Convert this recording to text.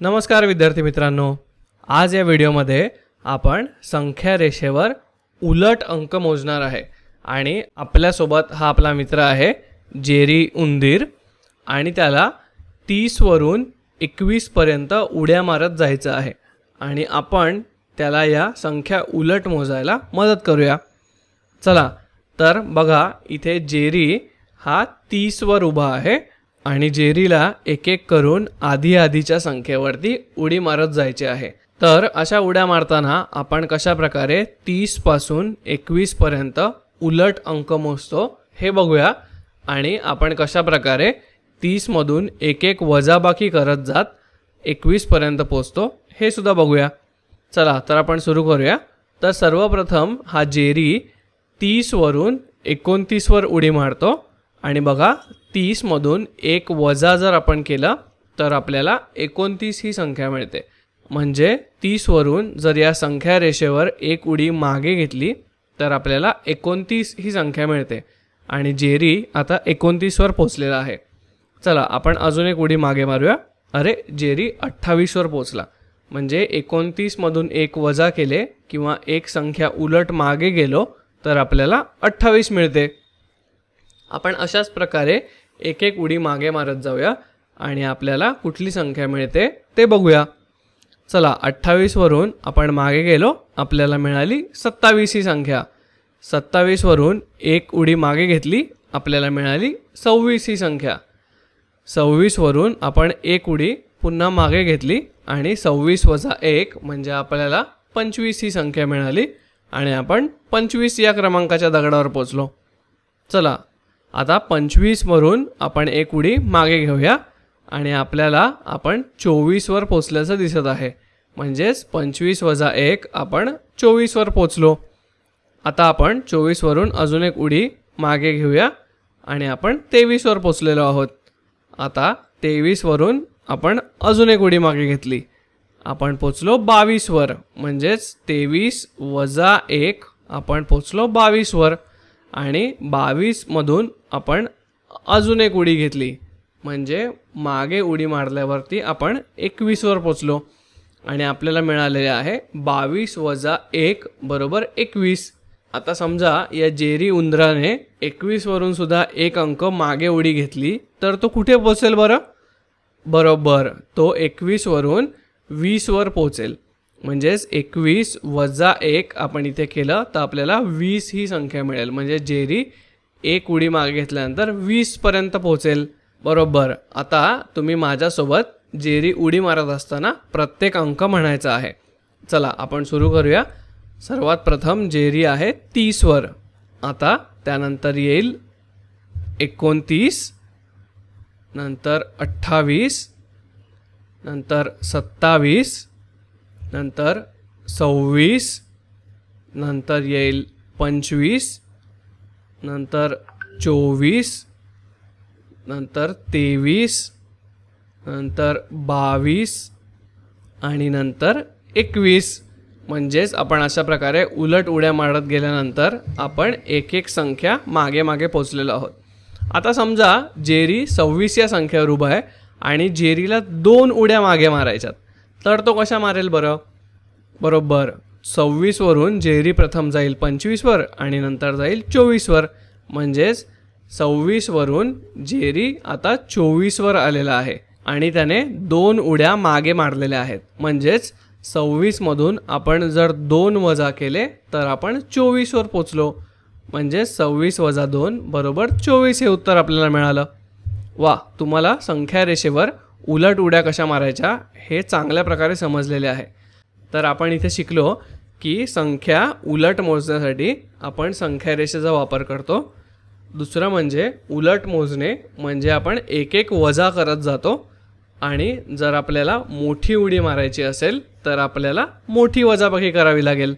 नमस्कार विद्यार्थी मित्रांनो, आज या व्हिडिओमध्ये आपण संख्या रेषेवर उलट अंक मोजणार आहे आणि आपल्या सोबत हा आपला मित्र आहे जेरी उंदीर आणि त्याला 30 वरून 21 पर्यंत उड्या मारत जायचं आहे आणि आपण त्याला या संख्या उलट मोजायला मदत करूया। चला तर बघा, इथे जेरी हा 30 वर उभा आहे आणि जेरीला एक एक करून आधीच्या संख्येवरती उडी मारत जायची आहे। तर अशा उड्या मारताना आपण कशा प्रकारे 30 पासून 21 पर्यंत उलट अंक मोजतो हे बघूया आणि आपण कशा प्रकारे 30 मधून एक एक वजाबाकी करत जात 21 पर्यंत पोहोचतो हे सुद्धा बघूया। चला तर आपण सुरू करूया। तर सर्वप्रथम हा जेरी 30 वरून 29 वर उडी मारतो आणि बघा 30 मधून एक वजा जर आपण केलं तर आपल्याला 29 ही संख्या मिळते। म्हणजे 30 वरून जर या संख्या रेषेवर एक उडी मागे घेतली तर आपल्याला 29 ही संख्या मिळते आणि जेरी आता 29 वर पोहोचलेला आहे। चला आपण अजून एक उडी मागे मारूया। अरे जेरी 28 वर पोहोचला, म्हणजे 29 मधून एक वजा केले किंवा एक संख्या उलट मागे गेलो तर आपल्याला 28 मिळते। आपण अशाच प्रकारे एक एक उडी मागे मारत जाऊया आणि आपल्याला कुठली संख्या मिळते ते बघूया। चला 28 वरून आपण मागे गेलो, आपल्याला मिळाली 27 ही संख्या। 27 वरून एक उडी मागे घेतली, आपल्याला मिळाली 26 ही संख्या। 26 वरून आपण एक उडी पुन्हा मागे घेतली आणि 26 वजा 1 म्हणजे आपल्याला 25 ही संख्या मिळाली आणि आपण 25 या क्रमांकाच्या दगडावर पोहोचलो। चला आता 25 वरून आपण एक उडी मागे घेऊया आणि आपल्याला आपण 24 वर पोहोचल्याचं दिसत आहे। म्हणजेच 25 वजा 1 आपण 24 वर पोहोचलो। आता आपण 24 वरून अजून एक उडी मागे घेऊया आणि आपण 23 वर पोहोचलेलो आहोत। आता 23 वरून आपण अजून एक उडी मागे घेतली, आपण पोहोचलो 22 वर। म्हणजेच 23 वजा 1 आपण पोहोचलो 22 वर आणि 22 मधून आपण अजून एक उडी घेतली, म्हणजे मागे उडी मारल्यावरती आपण 21 वर पोहोचलो आणि आपल्याला मिळालेले आहे 22 वजा 1 बरोबर 21। आता समजा या जेरी उंदराने 21 वरून सुद्धा एक अंक मागे उडी घेतली तर तो कुठे पोहोचेल बरं? बरोबर, तो 21 वरून 20 वर पोहोचेल। म्हणजेच 21 वजा 1 आपण इथे केलं तर आपल्याला 20 ही संख्या मिळेल। म्हणजे जेरी एक उडी मागे घेतल्यानंतर 20 पर्यंत पोहोचेल। बरोबर। आता तुम्ही माझ्यासोबत जेरी उडी मारत असताना प्रत्येक अंक म्हणायचा आहे। चला आपण सुरू करूया। सर्वात प्रथम जेरी आहे 30 वर, आता त्यानंतर येईल 29, नंतर 28, नंतर 27, नंतर 26, नंतर येईल 25, नंतर 24, नंतर 23, नंतर 22 आणि नंतर 21। म्हणजेच आपण अशा प्रकारे उलट उड्या मारत गेल्यानंतर आपण एक एक संख्या मागे मागे पोहोचलेलो आहोत। आता समजा जेरी 26 या संख्येवर उभा आहे आणि जेरीला 2 उड्या मागे मारायच्यात, तर तो कशा मारेल बरं? बरोबर, 26 वरून जेरी प्रथम जाईल 25 वर आणि नंतर जाईल 24 वर। म्हणजेच 26 वरून जेरी आता 24 वर आलेला आहे आणि त्याने 2 उड्या मागे मारलेल्या आहेत। म्हणजेच 26 मधून आपण जर 2 वजा केले तर आपण 24 वर पोहोचलो। म्हणजे 26 वजा 2 बरोबर 24 हे उत्तर आपल्याला मिळालं। वा, तुम्हाला संख्या रेषेवर उलट उड्या कशा मारायच्या हे चांगल्या प्रकारे समजलेले आहे। तर आपण इथे शिकलो की संख्या उलट मोजण्यासाठी आपण संख्या रेषेचा वापर करतो। दुसरं म्हणजे उलट मोजणे, म्हणजे आपण एक एक वजा करत जातो आणि जर आपल्याला मोठी उडी मारायची असेल तर आपल्याला मोठी वजाबाकी करावी लागेल।